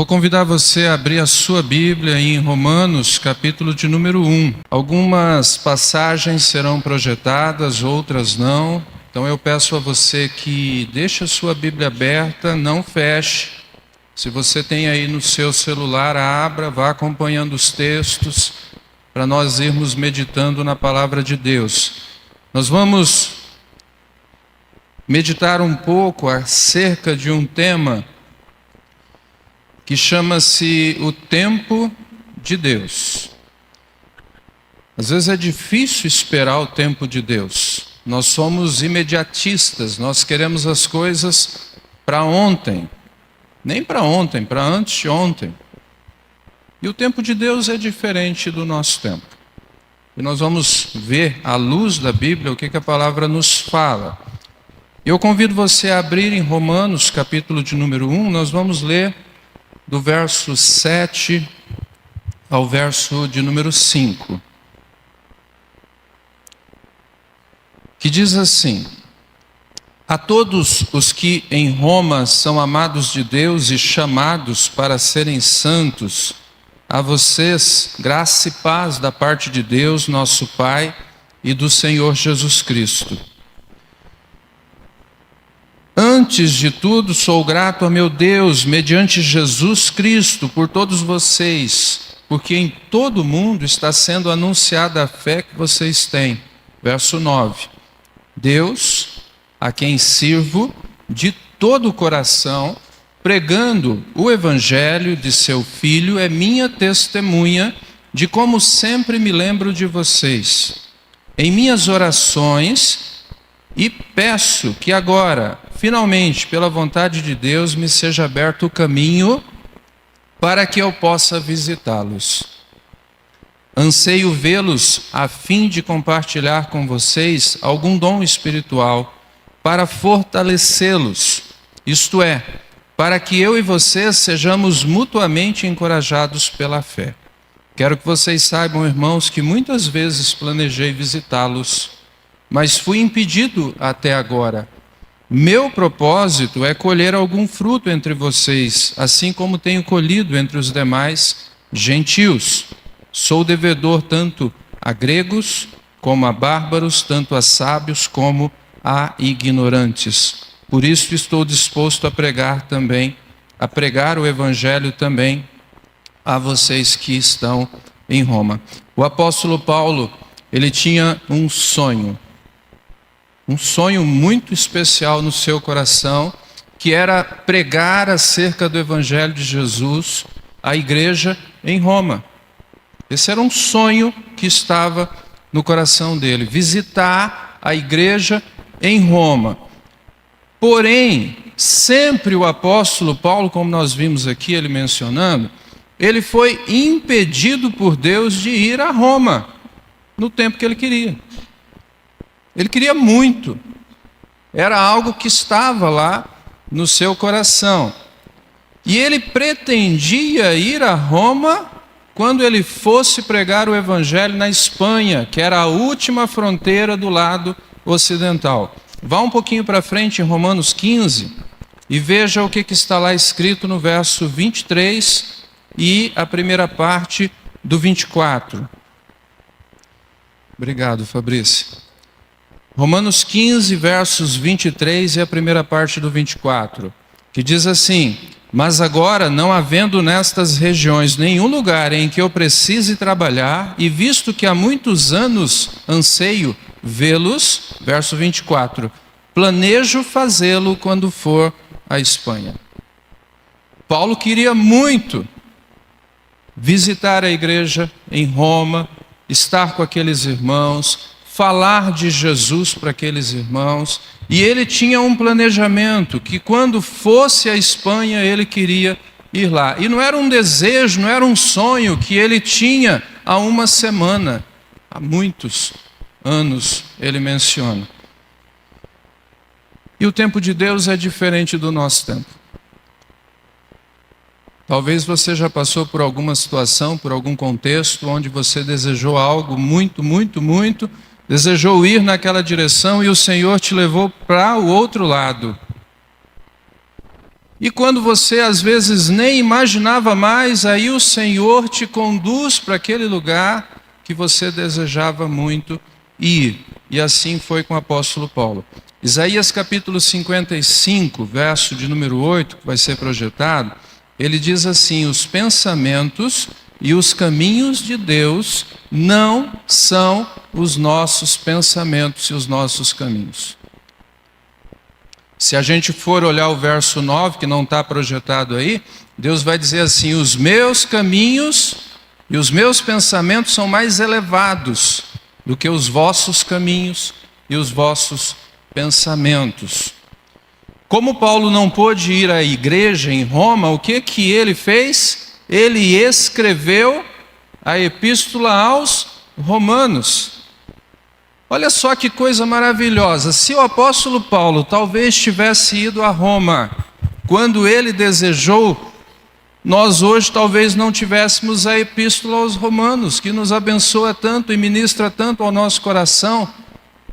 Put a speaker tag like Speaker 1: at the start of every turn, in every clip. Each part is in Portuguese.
Speaker 1: vou convidar você a abrir a sua Bíblia em Romanos, capítulo de número 1. Algumas passagens serão projetadas, outras não. Então eu peço a você que deixe a sua Bíblia aberta, não feche. Se você tem aí no seu celular, abra, vá acompanhando os textos, para nós irmos meditando na palavra de Deus. Nós vamos meditar um pouco acerca de um tema que chama-se o tempo de Deus. Às vezes é difícil esperar o tempo de Deus. Nós somos imediatistas, nós queremos as coisas para ontem. Nem para ontem, para antes de ontem. E o tempo de Deus é diferente do nosso tempo. E nós vamos ver, à luz da Bíblia, o que a palavra nos fala. Eu convido você a abrir em Romanos, capítulo de número 1, nós vamos ler do verso 7 ao verso de número 5. Que diz assim: a todos os que em Roma são amados de Deus e chamados para serem santos, a vocês graça e paz da parte de Deus, nosso Pai, e do Senhor Jesus Cristo. Antes de tudo, sou grato a meu Deus, mediante Jesus Cristo, por todos vocês, porque em todo o mundo está sendo anunciada a fé que vocês têm. Verso 9. Deus, a quem sirvo de todo o coração, pregando o evangelho de seu Filho, é minha testemunha de como sempre me lembro de vocês em minhas orações, e peço que agora, finalmente, pela vontade de Deus, me seja aberto o caminho para que eu possa visitá-los. Anseio vê-los a fim de compartilhar com vocês algum dom espiritual para fortalecê-los, isto é, para que eu e vocês sejamos mutuamente encorajados pela fé. Quero que vocês saibam, irmãos, que muitas vezes planejei visitá-los, mas fui impedido até agora. Meu propósito é colher algum fruto entre vocês, assim como tenho colhido entre os demais gentios. Sou devedor tanto a gregos como a bárbaros, tanto a sábios como a ignorantes. Por isso estou disposto a pregar o evangelho também a vocês que estão em Roma. O apóstolo Paulo, ele tinha um sonho muito especial no seu coração, que era pregar acerca do evangelho de Jesus à igreja em Roma. Esse era um sonho que estava no coração dele, visitar a igreja em Roma. Porém, sempre o apóstolo Paulo, como nós vimos aqui ele mencionando, ele foi impedido por Deus de ir a Roma no tempo que ele queria. Ele queria muito. Era algo que estava lá no seu coração. E ele pretendia ir a Roma quando ele fosse pregar o evangelho na Espanha, que era a última fronteira do lado ocidental. Vá um pouquinho para frente em Romanos 15 e veja o que está lá escrito no verso 23 e a primeira parte do 24. Obrigado, Fabrício. Romanos 15, versos 23 e a primeira parte do 24, que diz assim: mas agora, não havendo nestas regiões nenhum lugar em que eu precise trabalhar, e visto que há muitos anos anseio vê-los, verso 24, planejo fazê-lo quando for à Espanha. Paulo queria muito visitar a igreja em Roma, estar com aqueles irmãos, falar de Jesus para aqueles irmãos, e ele tinha um planejamento, que quando fosse à Espanha ele queria ir lá. E não era um desejo, não era um sonho que ele tinha há uma semana, há muitos anos ele menciona. E o tempo de Deus é diferente do nosso tempo. Talvez você já passou por alguma situação, por algum contexto, onde você desejou algo muito, desejou ir naquela direção e o Senhor te levou para o outro lado. E quando você às vezes nem imaginava mais, aí o Senhor te conduz para aquele lugar que você desejava muito ir. E assim foi com o apóstolo Paulo. Isaías capítulo 55, verso de número 8, que vai ser projetado, ele diz assim: os pensamentos e os caminhos de Deus não são os nossos pensamentos e os nossos caminhos. Se a gente for olhar o verso 9, que não está projetado aí, Deus vai dizer assim: os meus caminhos e os meus pensamentos são mais elevados do que os vossos caminhos e os vossos pensamentos. Como Paulo não pôde ir à igreja em Roma, o que ele fez? Ele escreveu a epístola aos Romanos. Olha só que coisa maravilhosa. Se o apóstolo Paulo talvez tivesse ido a Roma quando ele desejou, nós hoje talvez não tivéssemos a epístola aos Romanos, que nos abençoa tanto e ministra tanto ao nosso coração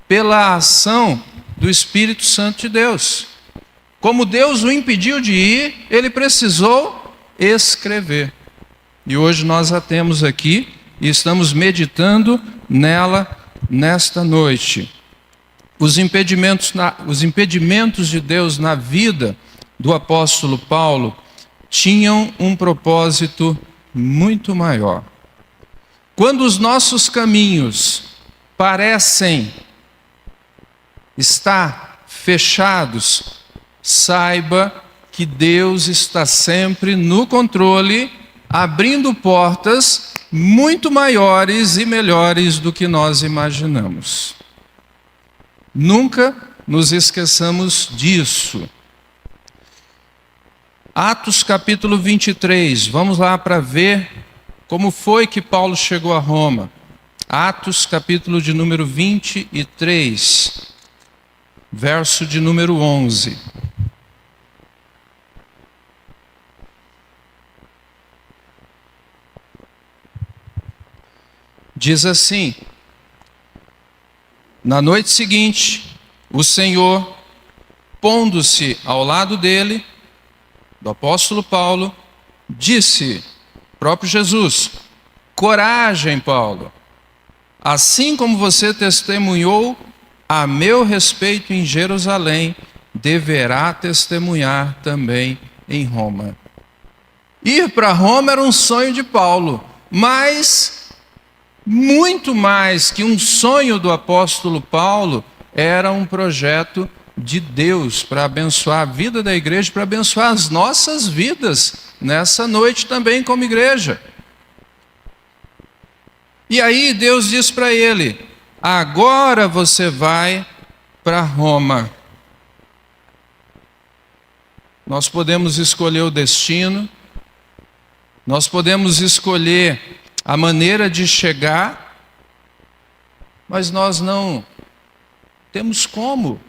Speaker 1: pela ação do Espírito Santo de Deus. Como Deus o impediu de ir, ele precisou escrever. E hoje nós a temos aqui e estamos meditando nela nesta noite. Os impedimentos de Deus na vida do apóstolo Paulo tinham um propósito muito maior. Quando os nossos caminhos parecem estar fechados, saiba que Deus está sempre no controle, abrindo portas muito maiores e melhores do que nós imaginamos. Nunca nos esqueçamos disso. Atos capítulo 23, vamos lá para ver como foi que Paulo chegou a Roma. Atos capítulo de número 23, verso de número 11. Diz assim: na noite seguinte, o Senhor, pondo-se ao lado dele, do apóstolo Paulo, disse, próprio Jesus: coragem, Paulo, assim como você testemunhou a meu respeito em Jerusalém, deverá testemunhar também em Roma. Ir para Roma era um sonho de Paulo, mas muito mais que um sonho do apóstolo Paulo, era um projeto de Deus para abençoar a vida da igreja, para abençoar as nossas vidas nessa noite também como igreja. E aí Deus diz para ele: agora você vai para Roma. Nós podemos escolher o destino, nós podemos escolher a maneira de chegar, mas nós não temos como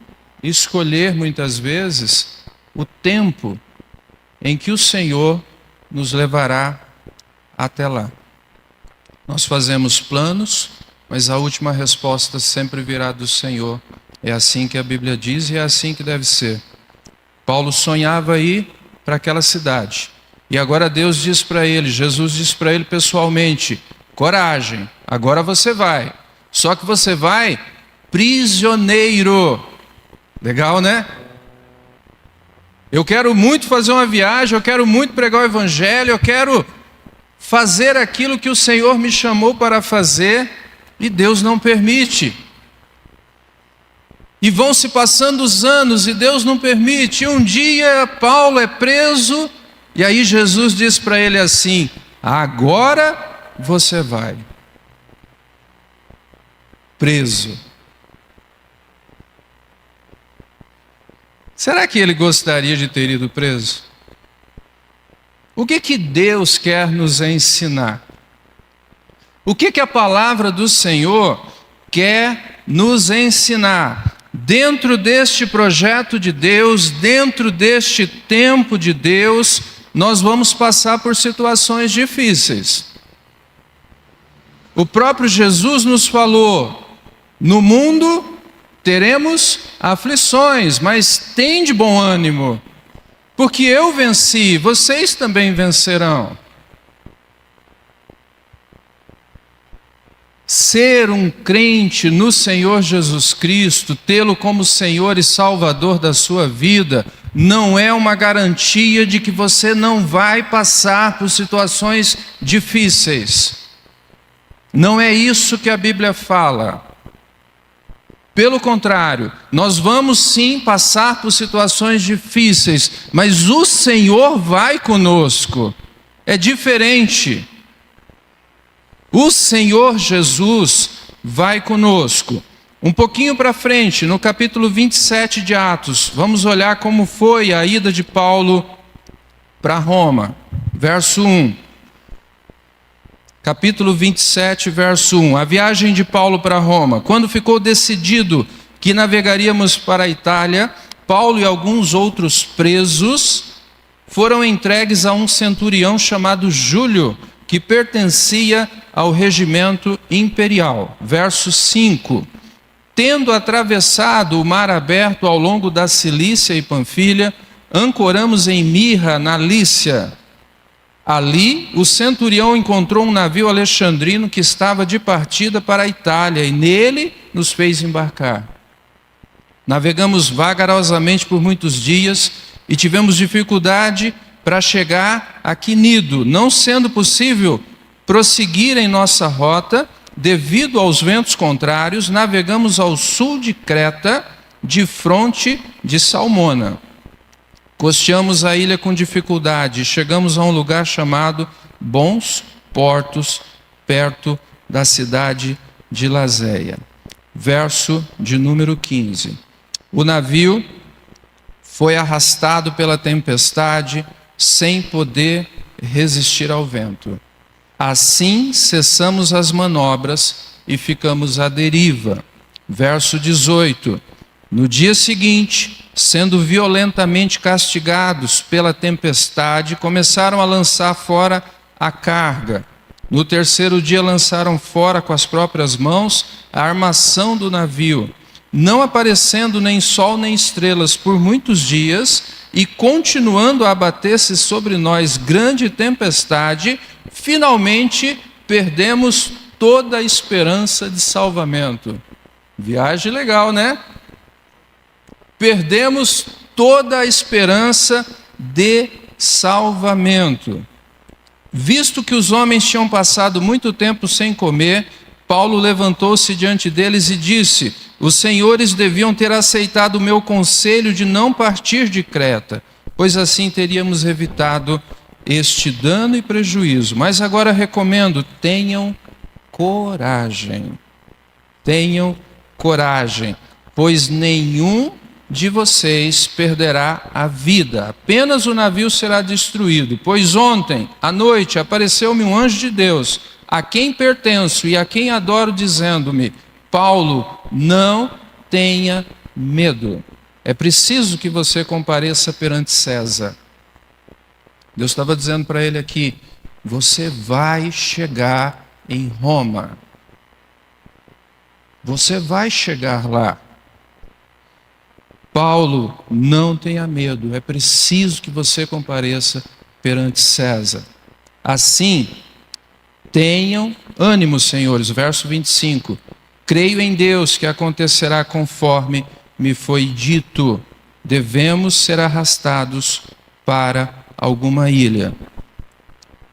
Speaker 1: escolher muitas vezes o tempo em que o Senhor nos levará até lá. Nós fazemos planos, mas a última resposta sempre virá do Senhor. É assim que a Bíblia diz e é assim que deve ser. Paulo sonhava ir para aquela cidade. E agora Deus diz para ele, Jesus diz para ele pessoalmente: coragem, agora você vai. Só que você vai prisioneiro. Legal, né? Eu quero muito fazer uma viagem, eu quero muito pregar o evangelho, eu quero fazer aquilo que o Senhor me chamou para fazer, e Deus não permite. E vão se passando os anos e Deus não permite. E um dia Paulo é preso, e aí Jesus diz para ele assim: agora você vai. Preso. Será que ele gostaria de ter ido preso? O que Deus quer nos ensinar? O que a palavra do Senhor quer nos ensinar? Dentro deste projeto de Deus, dentro deste tempo de Deus, nós vamos passar por situações difíceis. O próprio Jesus nos falou: no mundo teremos aflições, mas tem de bom ânimo, Porque eu venci, vocês também vencerão. Ser um crente no Senhor Jesus Cristo, tê-lo como Senhor e Salvador da sua vida, não é uma garantia de que você não vai passar por situações difíceis. Não é isso que a Bíblia fala. Pelo contrário, nós vamos sim passar por situações difíceis, mas o Senhor vai conosco. É diferente. O Senhor Jesus vai conosco. Um pouquinho para frente, no capítulo 27 de Atos, vamos olhar como foi a ida de Paulo para Roma. Verso 1. Capítulo 27, verso 1. A viagem de Paulo para Roma. Quando ficou decidido que navegaríamos para a Itália, Paulo e alguns outros presos foram entregues a um centurião chamado Júlio, que pertencia ao regimento imperial. Verso 5. Tendo atravessado o mar aberto ao longo da Cilícia e Panfilha, ancoramos em Mirra, na Lícia. Ali, o centurião encontrou um navio alexandrino que estava de partida para a Itália, e nele nos fez embarcar. Navegamos vagarosamente por muitos dias e tivemos dificuldade para chegar a Quinido, não sendo possível prosseguir em nossa rota, devido aos ventos contrários, navegamos ao sul de Creta, de fronte de Salmona. Costeamos a ilha com dificuldade e chegamos a um lugar chamado Bons Portos, perto da cidade de Lazéia. Verso de número 15. O navio foi arrastado pela tempestade, sem poder resistir ao vento. Assim cessamos as manobras e ficamos à deriva. Verso 18. No dia seguinte, sendo violentamente castigados pela tempestade, começaram a lançar fora a carga. No terceiro dia lançaram fora com as próprias mãos a armação do navio, não aparecendo nem sol nem estrelas por muitos dias, e continuando a abater-se sobre nós grande tempestade, finalmente perdemos toda a esperança de salvamento. Viagem legal, né? Perdemos toda a esperança de salvamento. Visto que os homens tinham passado muito tempo sem comer, Paulo levantou-se diante deles e disse: os senhores deviam ter aceitado o meu conselho de não partir de Creta, pois assim teríamos evitado este dano e prejuízo. Mas agora recomendo, tenham coragem. Tenham coragem, pois nenhum de vocês perderá a vida, apenas o navio será destruído. Pois ontem, à noite, apareceu-me um anjo de Deus, a quem pertenço e a quem adoro, dizendo-me: Paulo, não tenha medo. É preciso que você compareça perante César. Deus estava dizendo para ele aqui: você vai chegar em Roma. Você vai chegar lá. Paulo, não tenha medo. É preciso que você compareça perante César. Assim, tenham ânimo, senhores. Verso 25. Creio em Deus que acontecerá conforme me foi dito. Devemos ser arrastados para alguma ilha.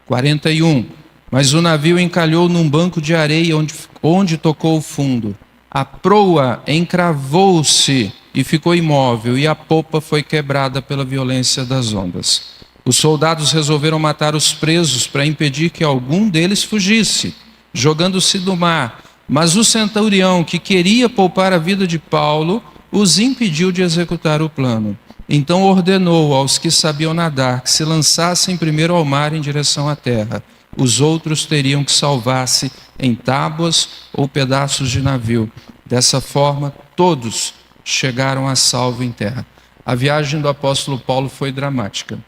Speaker 1: 41. Mas o navio encalhou num banco de areia onde tocou o fundo. A proa encravou-se e ficou imóvel, e a popa foi quebrada pela violência das ondas. Os soldados resolveram matar os presos para impedir que algum deles fugisse, jogando-se do mar. Mas o centurião, que queria poupar a vida de Paulo, os impediu de executar o plano. Então ordenou aos que sabiam nadar que se lançassem primeiro ao mar em direção à terra. Os outros teriam que salvar-se em tábuas ou pedaços de navio. Dessa forma, todos chegaram a salvo em terra. A viagem do apóstolo Paulo foi dramática.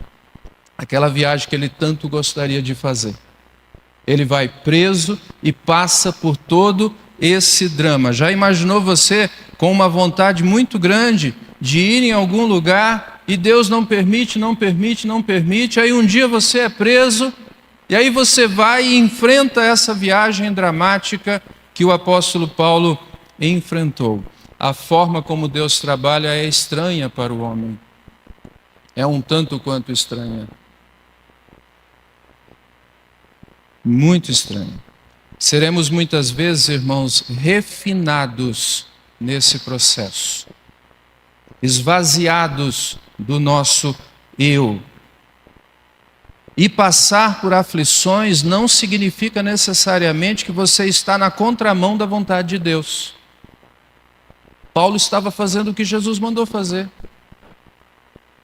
Speaker 1: Aquela viagem que ele tanto gostaria de fazer. Ele vai preso e passa por todo esse drama. Já imaginou você com uma vontade muito grande de ir em algum lugar e Deus não permite, não permite, não permite. Aí um dia você é preso, e aí você vai e enfrenta essa viagem dramática que o apóstolo Paulo enfrentou. A forma como Deus trabalha é estranha para o homem. É um tanto quanto estranha. Muito estranha. Seremos muitas vezes, irmãos, refinados nesse processo. Esvaziados do nosso eu. E passar por aflições não significa necessariamente que você está na contramão da vontade de Deus. Paulo estava fazendo o que Jesus mandou fazer.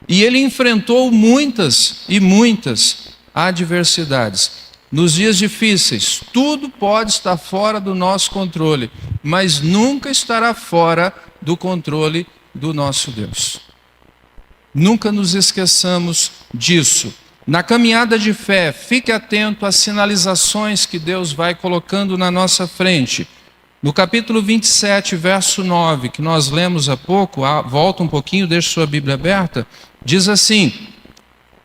Speaker 1: E ele enfrentou muitas e muitas adversidades. Nos dias difíceis, tudo pode estar fora do nosso controle, mas nunca estará fora do controle do nosso Deus. Nunca nos esqueçamos disso. Na caminhada de fé, fique atento às sinalizações que Deus vai colocando na nossa frente. No capítulo 27, verso 9, que nós lemos há pouco, volta um pouquinho, deixa sua Bíblia aberta, diz assim: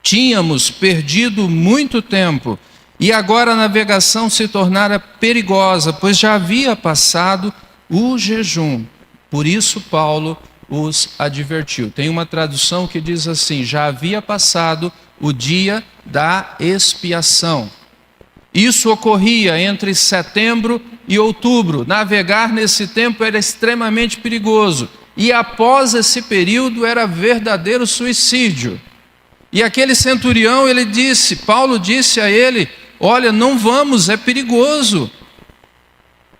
Speaker 1: tínhamos perdido muito tempo, e agora a navegação se tornara perigosa, pois já havia passado o jejum. Por isso Paulo os advertiu. Tem uma tradução que diz assim: já havia passado o dia da expiação. Isso ocorria entre setembro e outubro. Navegar nesse tempo era extremamente perigoso. E após esse período era verdadeiro suicídio. E aquele centurião, Paulo disse a ele: olha, não vamos, é perigoso.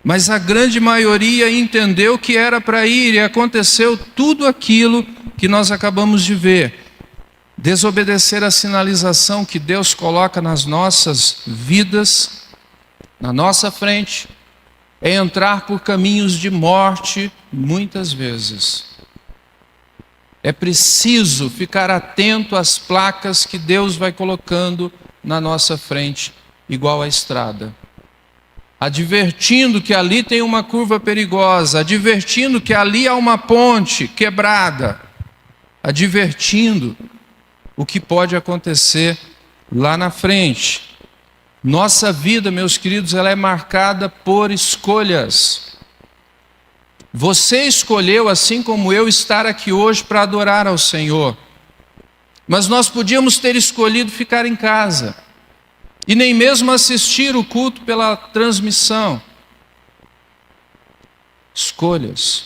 Speaker 1: Mas a grande maioria entendeu que era para ir, e aconteceu tudo aquilo que nós acabamos de ver. Desobedecer a sinalização que Deus coloca nas nossas vidas, na nossa frente, é entrar por caminhos de morte muitas vezes. É preciso ficar atento às placas que Deus vai colocando na nossa frente, igual a estrada. Advertindo que ali tem uma curva perigosa, advertindo que ali há uma ponte quebrada, advertindo o que pode acontecer lá na frente. Nossa vida, meus queridos, ela é marcada por escolhas. Você escolheu, assim como eu, estar aqui hoje para adorar ao Senhor. Mas nós podíamos ter escolhido ficar em casa e nem mesmo assistir o culto pela transmissão. Escolhas.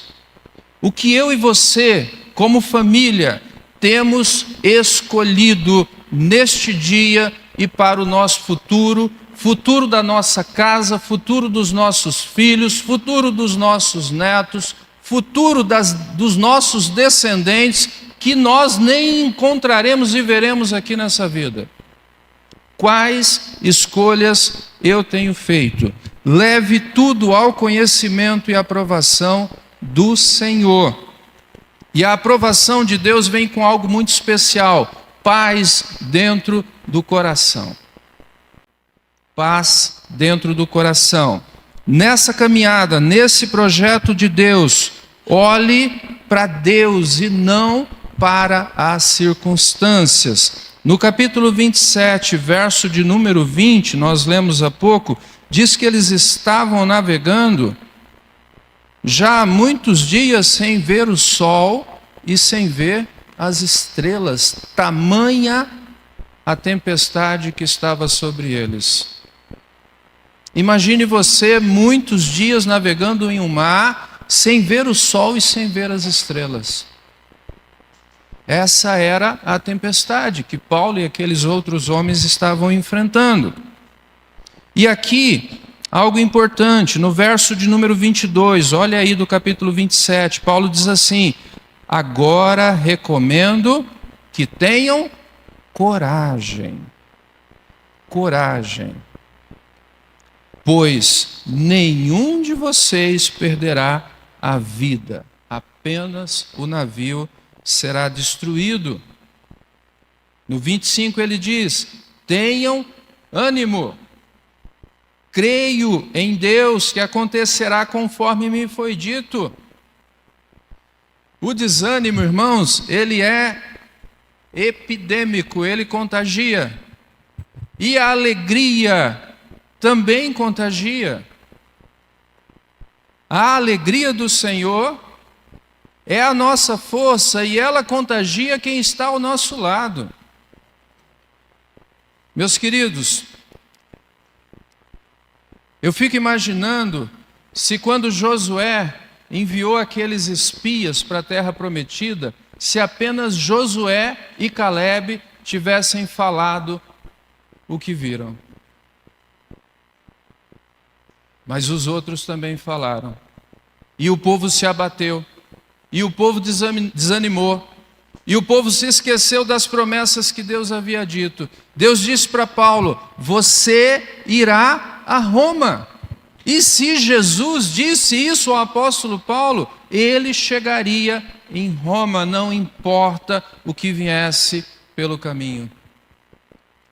Speaker 1: O que eu e você, como família, temos escolhido neste dia e para o nosso futuro, futuro da nossa casa, futuro dos nossos filhos, futuro dos nossos netos, futuro dos nossos descendentes, que nós nem encontraremos e veremos aqui nessa vida. Quais escolhas eu tenho feito? Leve tudo ao conhecimento e aprovação do Senhor. E a aprovação de Deus vem com algo muito especial: paz dentro do coração. Paz dentro do coração. Nessa caminhada, nesse projeto de Deus, olhe para Deus e não para as circunstâncias. No capítulo 27, verso de número 20, nós lemos há pouco, diz que eles estavam navegando já há muitos dias sem ver o sol e sem ver as estrelas, tamanha a tempestade que estava sobre eles. Imagine você muitos dias navegando em um mar sem ver o sol e sem ver as estrelas. Essa era a tempestade que Paulo e aqueles outros homens estavam enfrentando. E aqui, algo importante, no verso de número 22, olha aí do capítulo 27, Paulo diz assim: agora recomendo que tenham coragem. Coragem. Pois nenhum de vocês perderá a vida, apenas o navio será destruído. No 25 ele diz: tenham ânimo. Creio em Deus que acontecerá conforme me foi dito. O desânimo, irmãos, ele é epidêmico, ele contagia. E a alegria também contagia. A alegria do Senhor é a nossa força e ela contagia quem está ao nosso lado. Meus queridos, eu fico imaginando se quando Josué enviou aqueles espias para a terra prometida, se apenas Josué e Calebe tivessem falado o que viram. Mas os outros também falaram. E o povo se abateu. E o povo desanimou. E o povo se esqueceu das promessas que Deus havia dito. Deus disse para Paulo: você irá a Roma. E se Jesus disse isso ao apóstolo Paulo, ele chegaria em Roma, não importa o que viesse pelo caminho.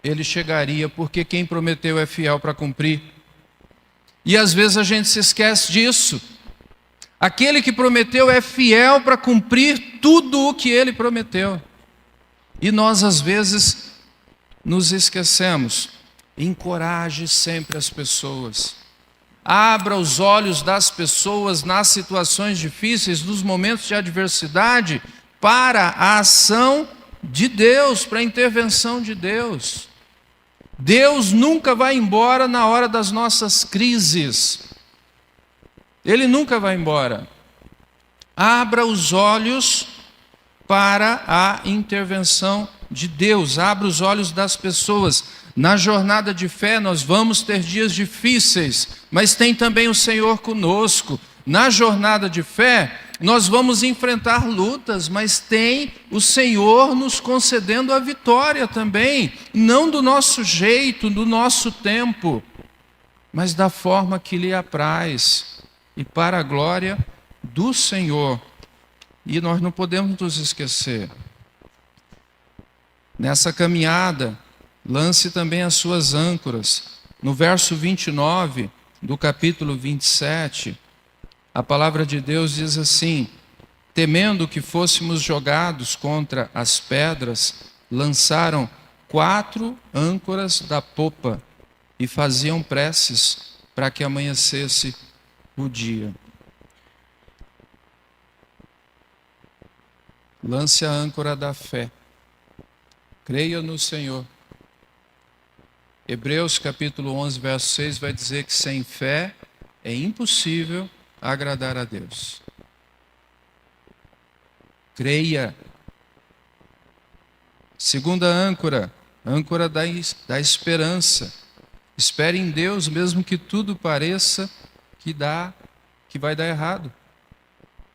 Speaker 1: Ele chegaria, porque quem prometeu é fiel para cumprir. E às vezes a gente se esquece disso. Aquele que prometeu é fiel para cumprir tudo o que ele prometeu. E nós às vezes nos esquecemos. Encoraje sempre as pessoas. Abra os olhos das pessoas nas situações difíceis, nos momentos de adversidade, para a ação de Deus, para a intervenção de Deus. Deus nunca vai embora na hora das nossas crises. Ele nunca vai embora. Abra os olhos para a intervenção de Deus. Abra os olhos das pessoas. Na jornada de fé nós vamos ter dias difíceis, mas tem também o Senhor conosco. Na jornada de fé nós vamos enfrentar lutas, mas tem o Senhor nos concedendo a vitória também. Não do nosso jeito, do nosso tempo, mas da forma que lhe apraz. E para a glória do Senhor. E nós não podemos nos esquecer. Nessa caminhada, lance também as suas âncoras. No verso 29 do capítulo 27, a palavra de Deus diz assim: temendo que fôssemos jogados contra as pedras, lançaram 4 âncoras da popa e faziam preces para que amanhecesse o dia. Lance a âncora da fé. Creia no Senhor. Hebreus capítulo 11, verso 6 vai dizer que sem fé é impossível agradar a Deus. Creia. Segunda âncora, âncora da esperança. Espere em Deus, mesmo que tudo pareça que vai dar errado.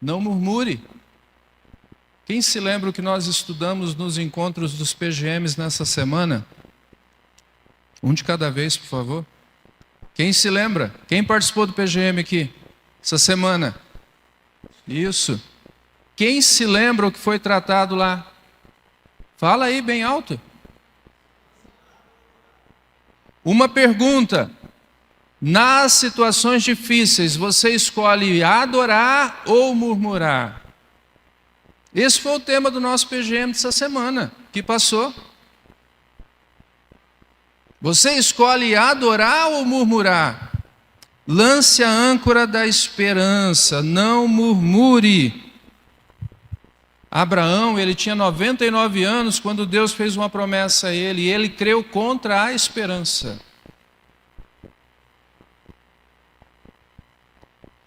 Speaker 1: Não murmure. Quem se lembra o que nós estudamos nos encontros dos PGMs nessa semana? Um de cada vez, por favor. Quem se lembra? Quem participou do PGM aqui essa semana? Isso. Quem se lembra o que foi tratado lá? Fala aí bem alto. Uma pergunta. Nas situações difíceis, você escolhe adorar ou murmurar? Esse foi o tema do nosso PGM dessa semana, que passou. Você escolhe adorar ou murmurar? Lance a âncora da esperança, não murmure. Abraão, ele tinha 99 anos quando Deus fez uma promessa a ele, e ele creu contra a esperança.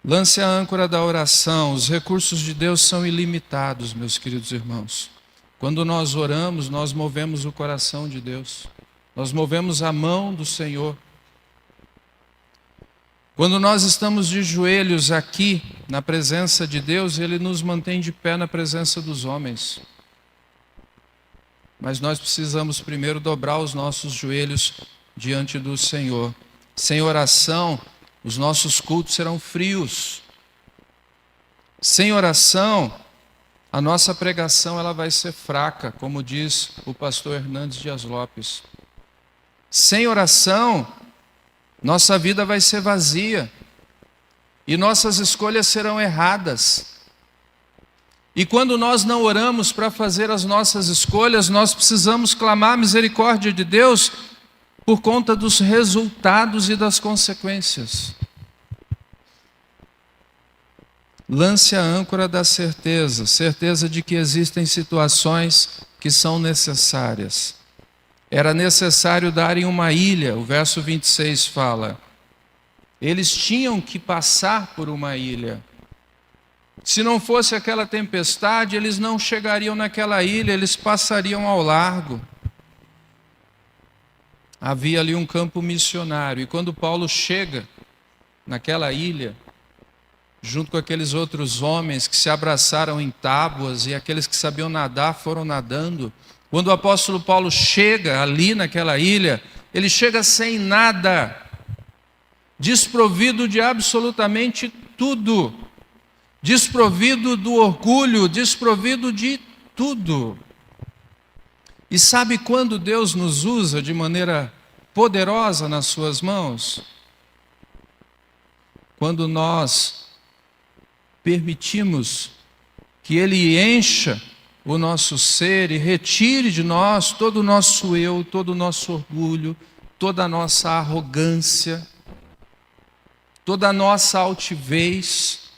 Speaker 1: Lance a âncora da oração. Os recursos de Deus são ilimitados, meus queridos irmãos. Quando nós oramos, nós movemos o coração de Deus. Nós movemos a mão do Senhor. Quando nós estamos de joelhos aqui, na presença de Deus, Ele nos mantém de pé na presença dos homens. Mas nós precisamos primeiro dobrar os nossos joelhos diante do Senhor. Sem oração, os nossos cultos serão frios. Sem oração, a nossa pregação ela vai ser fraca, como diz o pastor Hernandes Dias Lopes. Sem oração, nossa vida vai ser vazia e nossas escolhas serão erradas. E quando nós não oramos para fazer as nossas escolhas, nós precisamos clamar a misericórdia de Deus por conta dos resultados e das consequências. Lance a âncora da certeza, certeza de que existem situações que são necessárias. Era necessário darem uma ilha, o verso 26 fala. Eles tinham que passar por uma ilha. Se não fosse aquela tempestade, eles não chegariam naquela ilha, eles passariam ao largo. Havia ali um campo missionário, e quando Paulo chega naquela ilha, junto com aqueles outros homens que se abraçaram em tábuas, e aqueles que sabiam nadar foram nadando, quando o apóstolo Paulo chega ali naquela ilha, ele chega sem nada, desprovido de absolutamente tudo, desprovido do orgulho, desprovido de tudo. E sabe quando Deus nos usa de maneira poderosa nas suas mãos? Quando nós permitimos que Ele encha o nosso ser e retire de nós todo o nosso eu, todo o nosso orgulho, toda a nossa arrogância, toda a nossa altivez.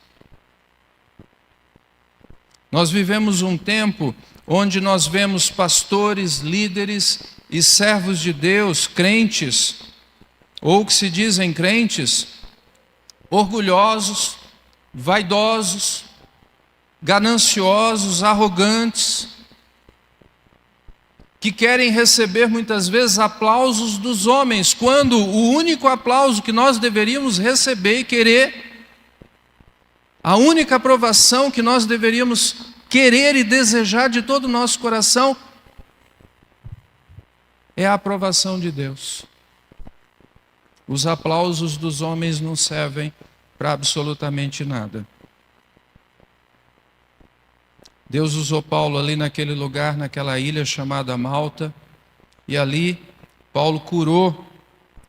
Speaker 1: Nós vivemos um tempo onde nós vemos pastores, líderes e servos de Deus, crentes, ou que se dizem crentes, orgulhosos, vaidosos, gananciosos, arrogantes, que querem receber muitas vezes aplausos dos homens, quando o único aplauso que nós deveríamos receber e querer, a única aprovação que nós deveríamos querer e desejar de todo o nosso coração é a aprovação de Deus. Os aplausos dos homens não servem para absolutamente nada. Deus usou Paulo ali naquele lugar, naquela ilha chamada Malta, e ali Paulo curou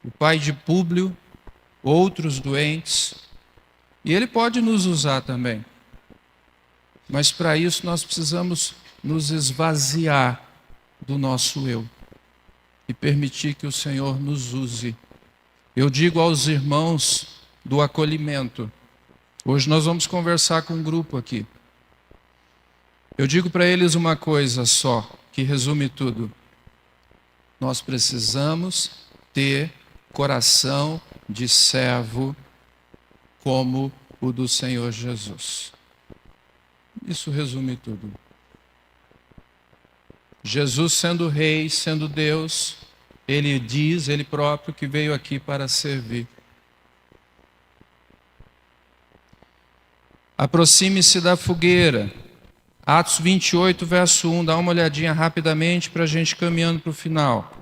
Speaker 1: o pai de Públio, outros doentes, e ele pode nos usar também. Mas para isso nós precisamos nos esvaziar do nosso eu e permitir que o Senhor nos use. Eu digo aos irmãos do acolhimento, hoje nós vamos conversar com um grupo aqui. Eu digo para eles uma coisa só, que resume tudo. Nós precisamos ter coração de servo como o do Senhor Jesus. Isso resume tudo. Jesus, sendo rei, sendo Deus, ele diz, ele próprio, que veio aqui para servir. Aproxime-se da fogueira. Atos 28, verso 1, dá uma olhadinha rapidamente para a gente caminhando para o final.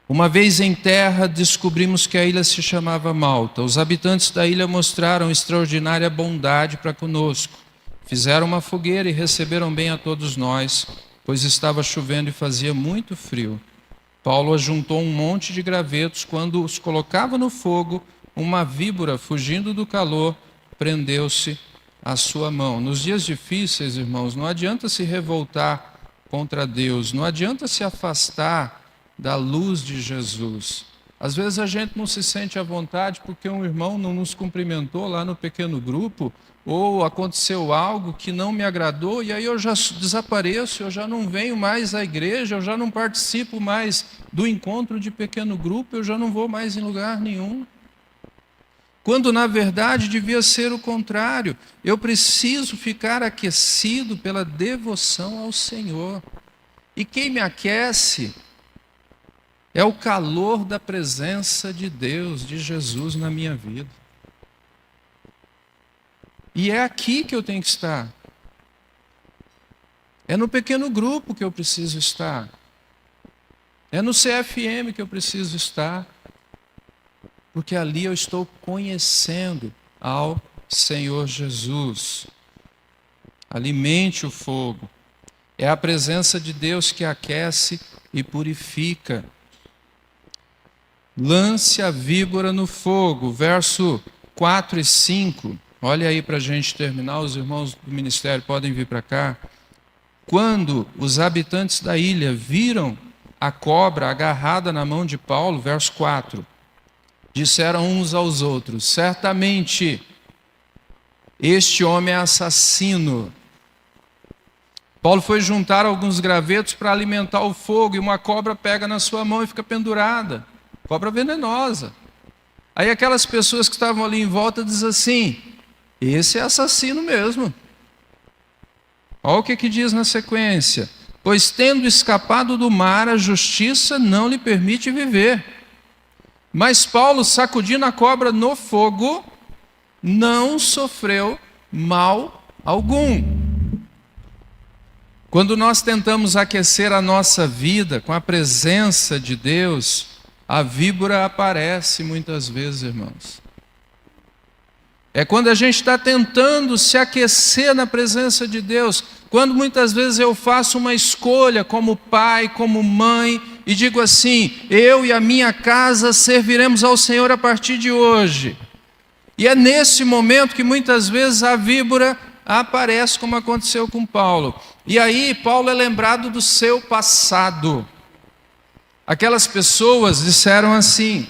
Speaker 1: Uma vez em terra, descobrimos que a ilha se chamava Malta. Os habitantes da ilha mostraram extraordinária bondade para conosco. Fizeram uma fogueira e receberam bem a todos nós, pois estava chovendo e fazia muito frio. Paulo ajuntou um monte de gravetos. Quando os colocava no fogo, uma víbora, fugindo do calor, prendeu-se à sua mão. Nos dias difíceis, irmãos, não adianta se revoltar contra Deus, não adianta se afastar da luz de Jesus. Às vezes a gente não se sente à vontade porque um irmão não nos cumprimentou lá no pequeno grupo, ou aconteceu algo que não me agradou, e aí eu já desapareço, eu já não venho mais à igreja, eu já não participo mais do encontro de pequeno grupo, eu já não vou mais em lugar nenhum. Quando na verdade devia ser o contrário. Eu preciso ficar aquecido pela devoção ao Senhor. E quem me aquece é o calor da presença de Deus, de Jesus na minha vida. E é aqui que eu tenho que estar. É no pequeno grupo que eu preciso estar. É no CFM que eu preciso estar. Porque ali eu estou conhecendo ao Senhor Jesus. Alimente o fogo. É a presença de Deus que aquece e purifica. Lance a víbora no fogo, verso 4 e 5. olha aí para a gente terminar, os irmãos do ministério podem vir para cá. Quando os habitantes da ilha viram a cobra agarrada na mão de Paulo, verso 4, disseram uns aos outros: certamente este homem é assassino. Paulo foi juntar alguns gravetos para alimentar o fogo e uma cobra pega na sua mão e fica pendurada. Cobra venenosa. Aí aquelas pessoas que estavam ali em volta dizem assim: esse é assassino mesmo. Olha o que diz na sequência: pois tendo escapado do mar, a justiça não lhe permite viver. Mas Paulo, sacudindo a cobra no fogo, não sofreu mal algum. Quando nós tentamos aquecer a nossa vida com a presença de Deus, a víbora aparece muitas vezes, irmãos. É quando a gente está tentando se aquecer na presença de Deus, quando muitas vezes eu faço uma escolha como pai, como mãe, e digo assim: eu e a minha casa serviremos ao Senhor a partir de hoje. E é nesse momento que muitas vezes a víbora aparece, como aconteceu com Paulo. E aí Paulo é lembrado do seu passado. Aquelas pessoas disseram assim: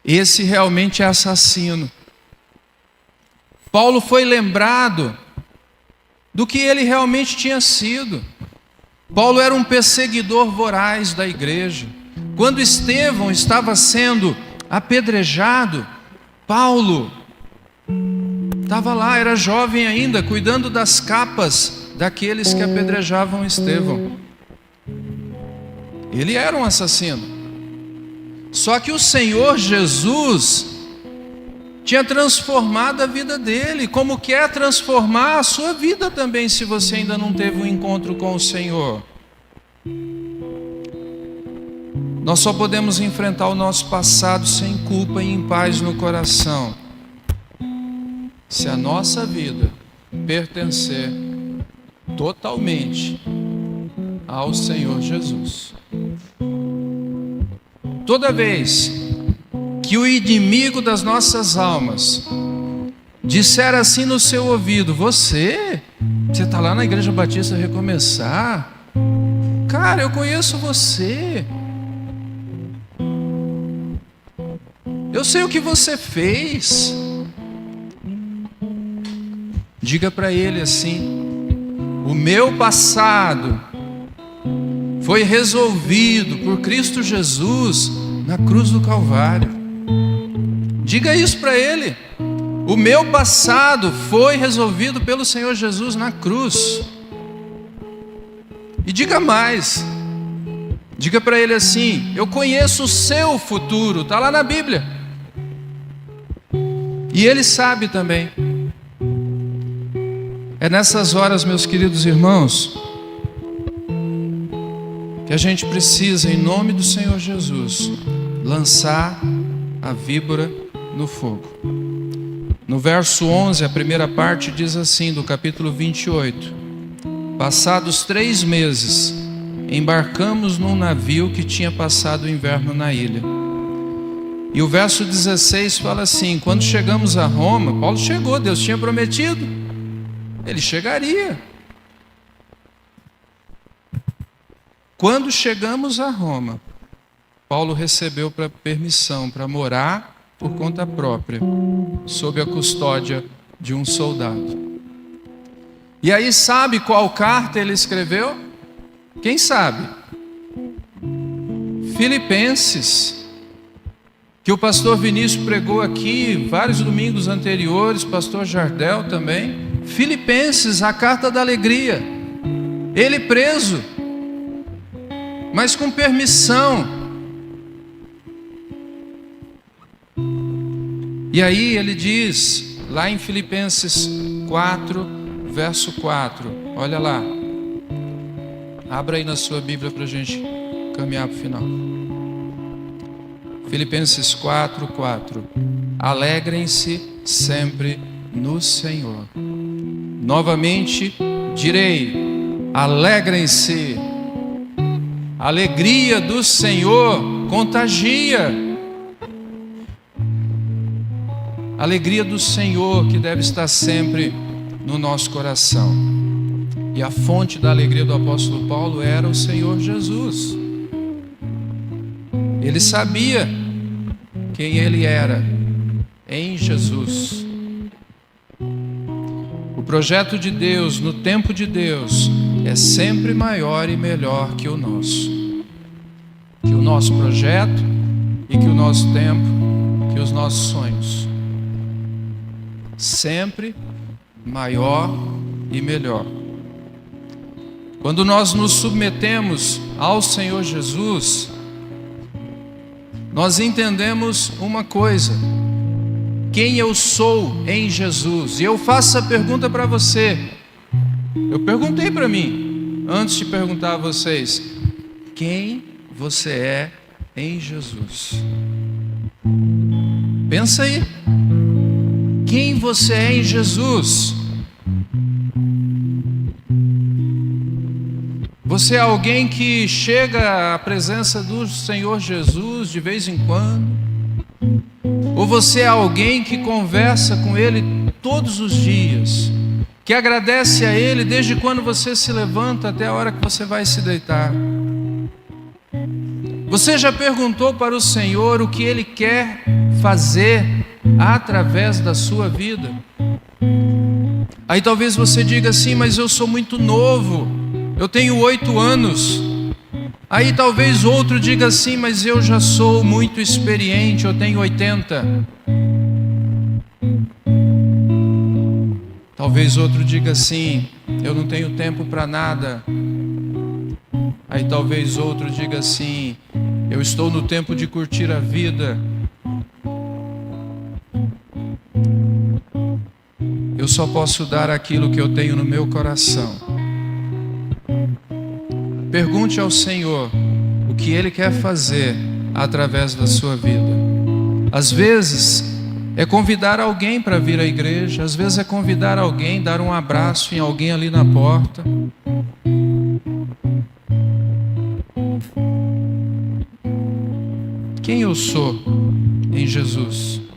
Speaker 1: esse realmente é assassino. Paulo foi lembrado do que ele realmente tinha sido. Paulo era um perseguidor voraz da igreja. Quando Estevão estava sendo apedrejado, Paulo estava lá, era jovem ainda, cuidando das capas daqueles que apedrejavam Estevão. Ele era um assassino. Só que o Senhor Jesus tinha transformado a vida dele, como quer transformar a sua vida também, se você ainda não teve um encontro com o Senhor. Nós só podemos enfrentar o nosso passado sem culpa e em paz no coração, se a nossa vida pertencer totalmente ao Senhor Jesus. Toda vez que o inimigo das nossas almas disser assim no seu ouvido: você está lá na Igreja Batista Recomeçar? Cara, eu conheço você. Eu sei o que você fez. Diga para ele assim: o meu passado foi resolvido por Cristo Jesus na cruz do Calvário. Diga isso para ele: o meu passado foi resolvido pelo Senhor Jesus na cruz. E diga mais, diga para ele assim: eu conheço o seu futuro, está lá na Bíblia, e ele sabe também. É nessas horas, meus queridos irmãos, que a gente precisa, em nome do Senhor Jesus, lançar a víbora no fogo. No verso 11, a primeira parte diz assim, do capítulo 28: passados 3 meses, embarcamos num navio que tinha passado o inverno na ilha. E o verso 16 fala assim: quando chegamos a Roma, Paulo chegou, Deus tinha prometido, ele chegaria. Quando chegamos a Roma, Paulo recebeu permissão para morar por conta própria, sob a custódia de um soldado. E aí, sabe qual carta ele escreveu? Quem sabe? Filipenses, que o pastor Vinícius pregou aqui vários domingos anteriores, pastor Jardel também. Filipenses, a carta da alegria. Ele preso, mas com permissão. E aí ele diz, lá em Filipenses 4, verso 4, olha lá. Abra aí na sua Bíblia para a gente caminhar para o final. Filipenses 4, 4. Alegrem-se sempre no Senhor. Novamente direi, alegrem-se. A alegria do Senhor contagia. A alegria do Senhor que deve estar sempre no nosso coração. E a fonte da alegria do apóstolo Paulo era o Senhor Jesus. Ele sabia quem ele era em Jesus. O projeto de Deus, no tempo de Deus, é sempre maior e melhor que o nosso. Que o nosso projeto e que o nosso tempo, que os nossos sonhos. Sempre maior e melhor. Quando nós nos submetemos ao Senhor Jesus, nós entendemos uma coisa: quem eu sou em Jesus. E eu faço essa pergunta para você. Eu perguntei para mim, antes de perguntar a vocês: quem você é em Jesus? Pensa aí. Quem você é em Jesus? Você é alguém que chega à presença do Senhor Jesus de vez em quando? Ou você é alguém que conversa com Ele todos os dias, que agradece a Ele desde quando você se levanta até a hora que você vai se deitar? Você já perguntou para o Senhor o que Ele quer fazer através da sua vida? Aí talvez você diga assim: mas eu sou muito novo, eu tenho 8 anos. Aí talvez outro diga assim: mas eu já sou muito experiente, eu tenho 80. Talvez outro diga assim: eu não tenho tempo para nada. Aí talvez outro diga assim: eu estou no tempo de curtir a vida. Eu só posso dar aquilo que eu tenho no meu coração. Pergunte ao Senhor o que Ele quer fazer através da sua vida. Às vezes é convidar alguém para vir à igreja, às vezes é convidar alguém, dar um abraço em alguém ali na porta. Quem eu sou em Jesus?